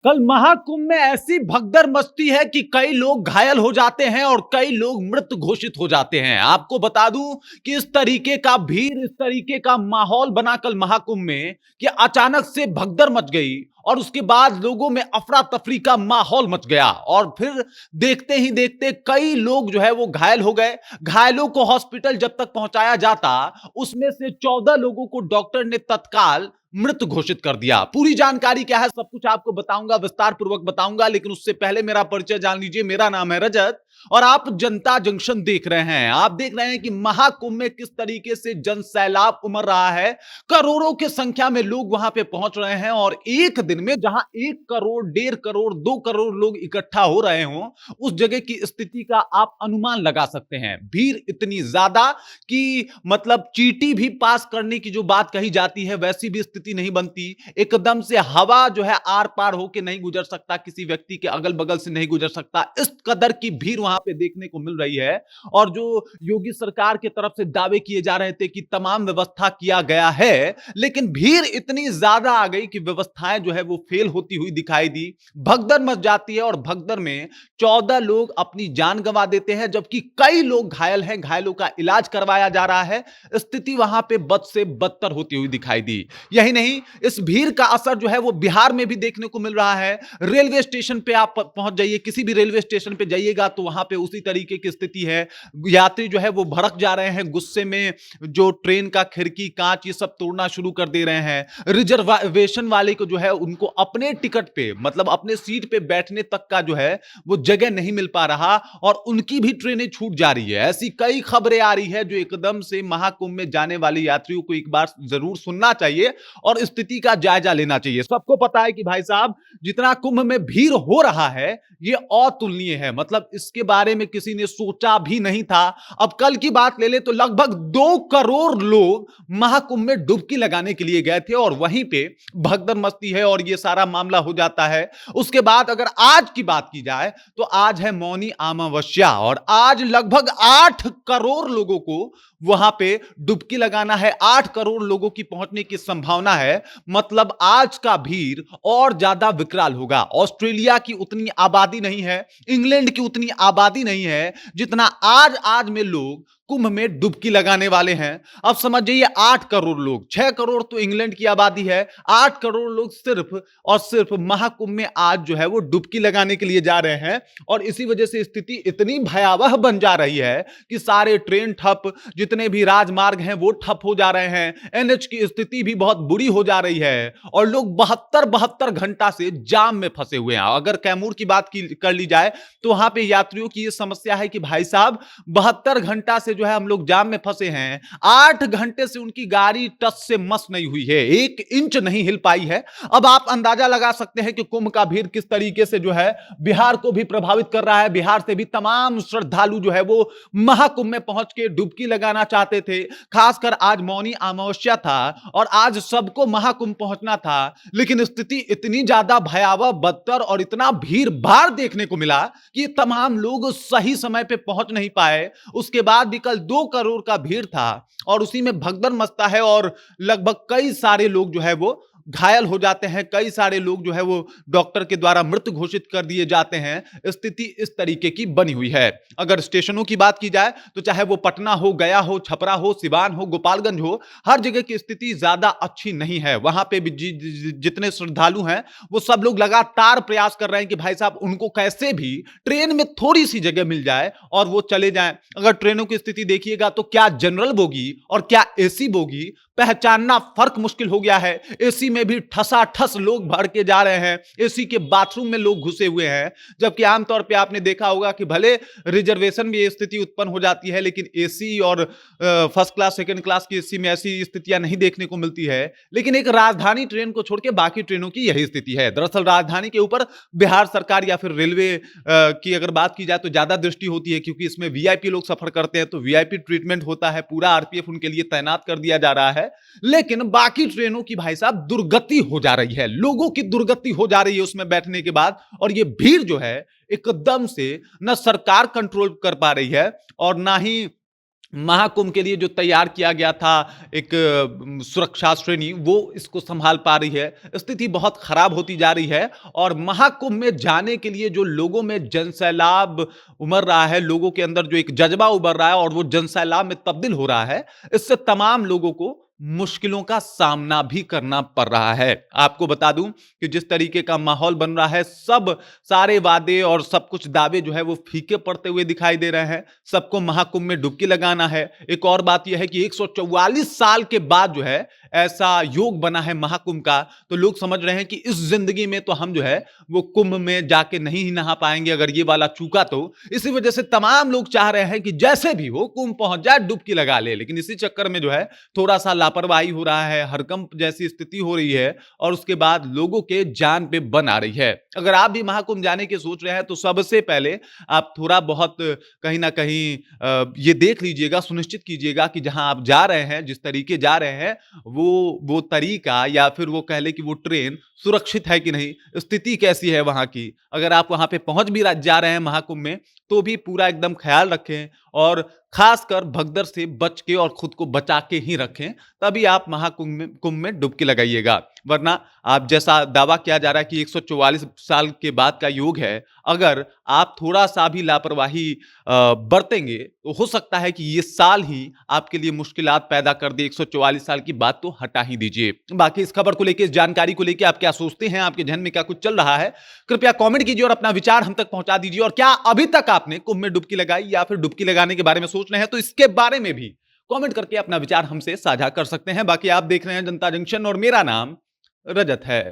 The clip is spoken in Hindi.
कल महाकुंभ में ऐसी भगदड़ मचती है कि कई लोग घायल हो जाते हैं और कई लोग मृत घोषित हो जाते हैं। आपको बता दूं कि इस तरीके का भीड़, इस तरीके का माहौल बना कल महाकुंभ में कि अचानक से भगदड़ मच गई और उसके बाद लोगों में अफरा तफरी का माहौल मच गया और फिर देखते ही देखते कई लोग जो है वो घायल हो गए। घायलों को हॉस्पिटल जब तक पहुंचाया जाता, उसमें से 14 लोगों को डॉक्टर ने तत्काल मृत घोषित कर दिया। पूरी जानकारी क्या है सब कुछ आपको बताऊंगा, विस्तार पूर्वक बताऊंगा, लेकिन उससे पहले मेरा परिचय जान लीजिए। मेरा नाम है रजत और आप जनता जंक्शन देख रहे हैं। आप देख रहे हैं कि महाकुंभ में किस तरीके से जन सैलाब उमड़ रहा है। करोड़ों की संख्या में लोग वहां पे पहुंच रहे हैं और एक दिन में जहां 1 करोड़, 1.5 करोड़, 2 करोड़ लोग इकट्ठा हो रहे हों, उस जगह की स्थिति का आप अनुमान लगा सकते हैं। भीड़ इतनी ज्यादा कि मतलब चीटी भी पास करने की जो बात कही जाती है वैसी भी स्थिति नहीं बनती। एकदम से हवा जो है आर पार होकर नहीं गुजर सकता, किसी व्यक्ति के अगल बगल से नहीं गुजर सकता, इस कदर की भीड़ वहां पे देखने को मिल रही है। और जो योगी सरकार की तरफ से दावे किए जा रहे थे कि तमाम व्यवस्था किया गया है, लेकिन भीड़ इतनी ज्यादा आ गई कि व्यवस्थाएं जो है वो फेल होती हुई दिखाई दी। भगदड़ मच जाती है और भगदड़ में 14 लोग अपनी जान गंवा देते हैं, जबकि कई लोग घायल हैं। घायलों का इलाज करवाया जा रहा है। स्थिति वहां पे बद से बदतर होती हुई दिखाई दी। यही नहीं, इस भीड़ का असर जो है वो बिहार में भी देखने को मिल रहा है। रेलवे स्टेशन पे आप पहुंच जाइए, किसी भी रेलवे स्टेशन पे जाइएगा तो वहां पे उसी तरीके की स्थिति है। यात्री जो है वो भड़क जा रहे हैं, गुस्से में जो ट्रेन का खिड़की, कांच, ये सब तोड़ना शुरू कर दे रहे हैं। रिजर्वेशन वाले को जो है उनको अपने टिकट पे, मतलब अपने सीट पे बैठने तक का जो है वो जगह नहीं मिल पा रहा और उनकी भी ट्रेनें छूट जा रही है। ऐसी कई खबरें आ रही है जो एकदम से महाकुंभ में जाने वाले यात्रियों को एक बार जरूर सुनना चाहिए और स्थिति का जायजा लेना चाहिए। सबको पता है कि भाई साहब, जितना कुंभ में भीड़ हो रहा है ये अतुलनीय है, मतलब इसके बारे में किसी ने सोचा भी नहीं था। अब कल की बात ले ले तो लगभग 2 करोड़ लोग महाकुंभ में डुबकी लगाने के लिए गए थे और वहीं पे भगदड़ मचती है और ये सारा मामला हो जाता है। उसके बाद अगर आज की बात की जाए तो आज है मौनी अमावस्या और आज लगभग 8 करोड़ लोगों को वहां पे डुबकी लगाना है। 8 करोड़ लोगों की पहुंचने की संभावना है। मतलब आज का भीड़ और ज्यादा विकराल होगा। ऑस्ट्रेलिया की उतनी आबादी नहीं है, इंग्लैंड की उतनी आबादी नहीं है जितना आज में लोग कुंभ में डुबकी लगाने वाले हैं। अब समझ जाइए, 8 करोड़ लोग, 6 करोड़ तो इंग्लैंड की आबादी है, 8 करोड़ लोग सिर्फ और सिर्फ महाकुंभ में आज जो है वो डुबकी लगाने के लिए जा रहे हैं। और इसी वजह से स्थिति इतनी भयावह बन जा रही है कि सारे ट्रेन ठप, जितने भी राजमार्ग हैं वो ठप हो जा रहे हैं। एनएच की स्थिति भी बहुत बुरी हो जा रही है और लोग 72 घंटा से जाम में फंसे हुए हैं। अगर कैमूर की बात कर ली जाए तो वहां पे यात्रियों की यह समस्या है कि भाई साहब, 72 घंटा से जो है हम लोग जाम में फंसे हैं। 8 घंटे से उनकी गाड़ी टच से मस नहीं हुई है, 1 इंच नहीं हिल पाई है। अब आप अंदाजा लगा सकते हैं कि कुंभ का भीड़ किस तरीके से जो है बिहार को भी प्रभावित कर रहा है। बिहार से भी तमाम श्रद्धालु जो है वो महाकुंभ में पहुंच के डुबकी लगाना चाहते थे। खासकर आज मौनी अमावस्या था और आज सबको महाकुंभ पहुंचना था, लेकिन स्थिति इतनी ज्यादा भयावह, बदतर और इतना भीड़ भाड़ देखने को मिला कि तमाम लोग सही समय पे पहुंच नहीं पाए। उसके बाद भी कल 2 करोड़ का भीड़ था और उसी में भगदड़ मचता है और लगभग कई सारे लोग जो है वो घायल हो जाते हैं। कई सारे लोग जो है वो डॉक्टर के द्वारा मृत घोषित कर दिए जाते हैं। स्थिति इस तरीके की बनी हुई है। अगर स्टेशनों की बात की जाए तो चाहे वो पटना हो, गया हो, छपरा हो, सिवान हो, गोपालगंज हो, हर जगह की स्थिति ज्यादा अच्छी नहीं है। वहां पे भी जितने श्रद्धालु हैं वो सब लोग लगातार प्रयास कर रहे हैं कि भाई साहब उनको कैसे भी ट्रेन में थोड़ी सी जगह मिल जाए और वो चले जाएं। अगर ट्रेनों की स्थिति देखिएगा तो क्या जनरल बोगी और क्या एसी बोगी पहचानना फर्क मुश्किल हो गया है। एसी में भी ठसाठस लोग भर के जा रहे हैं, एसी के बाथरूम में लोग घुसे हुए हैं। जबकि आमतौर पे आपने देखा होगा कि भले रिजर्वेशन में ये स्थिति उत्पन्न हो जाती है, लेकिन एसी और फर्स्ट क्लास, सेकंड क्लास की एसी में ऐसी स्थितियां नहीं देखने को मिलती है। लेकिन एक राजधानी ट्रेन को छोड़ के बाकी ट्रेनों की यही स्थिति है। दरअसल राजधानी के ऊपर बिहार सरकार या फिर रेलवे की अगर बात की जाए तो ज्यादा दृष्टि होती है, क्योंकि इसमें वीआईपी लोग सफर करते हैं तो वीआईपी ट्रीटमेंट होता है, पूरा आरपीएफ उनके लिए तैनात कर दिया जा रहा है। लेकिन बाकी ट्रेनों की भाई साहब दुर्गति हो जा रही है, लोगों की दुर्गति हो जा रही है उसमें बैठने के बाद। और ये भीड़ जो है एकदम से न सरकार कंट्रोल कर पा रही है और ना ही महाकुंभ के लिए जो तैयार किया गया था एक सुरक्षा श्रेणी, वो इसको संभाल पा रही है। स्थिति बहुत खराब होती जा रही है और महाकुंभ में जाने के लिए जो लोगों में जनसैलाब उमड़ रहा है, लोगों के अंदर जो एक जज्बा उभर रहा है और वो जनसैलाब में तब्दील हो रहा है, इससे तमाम लोगों को मुश्किलों का सामना भी करना पड़ रहा है। आपको बता दूं कि जिस तरीके का माहौल बन रहा है, सब सारे वादे और सब कुछ दावे जो है वो फीके पड़ते हुए दिखाई दे रहे हैं। सबको महाकुंभ में डुबकी लगाना है। एक और बात यह है कि 144 साल के बाद जो है ऐसा योग बना है महाकुंभ का, तो लोग समझ रहे हैं कि इस जिंदगी में तो हम जो है वो कुंभ में जाके नहीं ही नहा पाएंगे अगर ये वाला चूका तो। इसी वजह से तमाम लोग चाह रहे हैं कि जैसे भी हो कुंभ पहुंच जाए, डुबकी लगा ले। लेकिन इसी चक्कर में जो है थोड़ा सा लापरवाही हो रहा है, हड़कंप जैसी स्थिति हो रही है और उसके बाद लोगों के जान पे बन आ रही है। अगर आप भी महाकुंभ जाने की सोच रहे हैं तो सबसे पहले आप थोड़ा बहुत कहीं ना कहीं ये देख लीजिएगा, सुनिश्चित कीजिएगा कि जहां आप जा रहे हैं, जिस तरीके जा रहे हैं, वो तरीका या फिर वो कह ले कि वो ट्रेन सुरक्षित है कि नहीं, स्थिति कैसी है वहां की। अगर आप वहां पे पहुंच भी जा रहे हैं महाकुंभ में, तो भी पूरा एकदम ख्याल रखें और खासकर भगदड़ से बच के और खुद को बचा के ही रखें, तभी आप कुंभ में डुबकी लगाइएगा। वरना आप जैसा दावा किया जा रहा है कि 144 साल के बाद का योग है, अगर आप थोड़ा सा भी लापरवाही बरतेंगे तो हो सकता है कि ये साल ही आपके लिए मुश्किलात पैदा कर दे। 144 साल की बात तो हटा ही दीजिए। बाकी इस खबर को लेके, इस जानकारी को लेके आप क्या सोचते हैं, आपके जहन में क्या कुछ चल रहा है, कृपया कमेंट कीजिए और अपना विचार हम तक पहुंचा दीजिए। और क्या अभी तक आपने कुंभ में डुबकी लगाई या फिर डुबकी लगाने के बारे में सोच रहे हैं, तो इसके बारे में भी कमेंट करके अपना विचार हमसे साझा कर सकते हैं। बाकी आप देख रहे हैं जनता जंक्शन और मेरा नाम रजत है।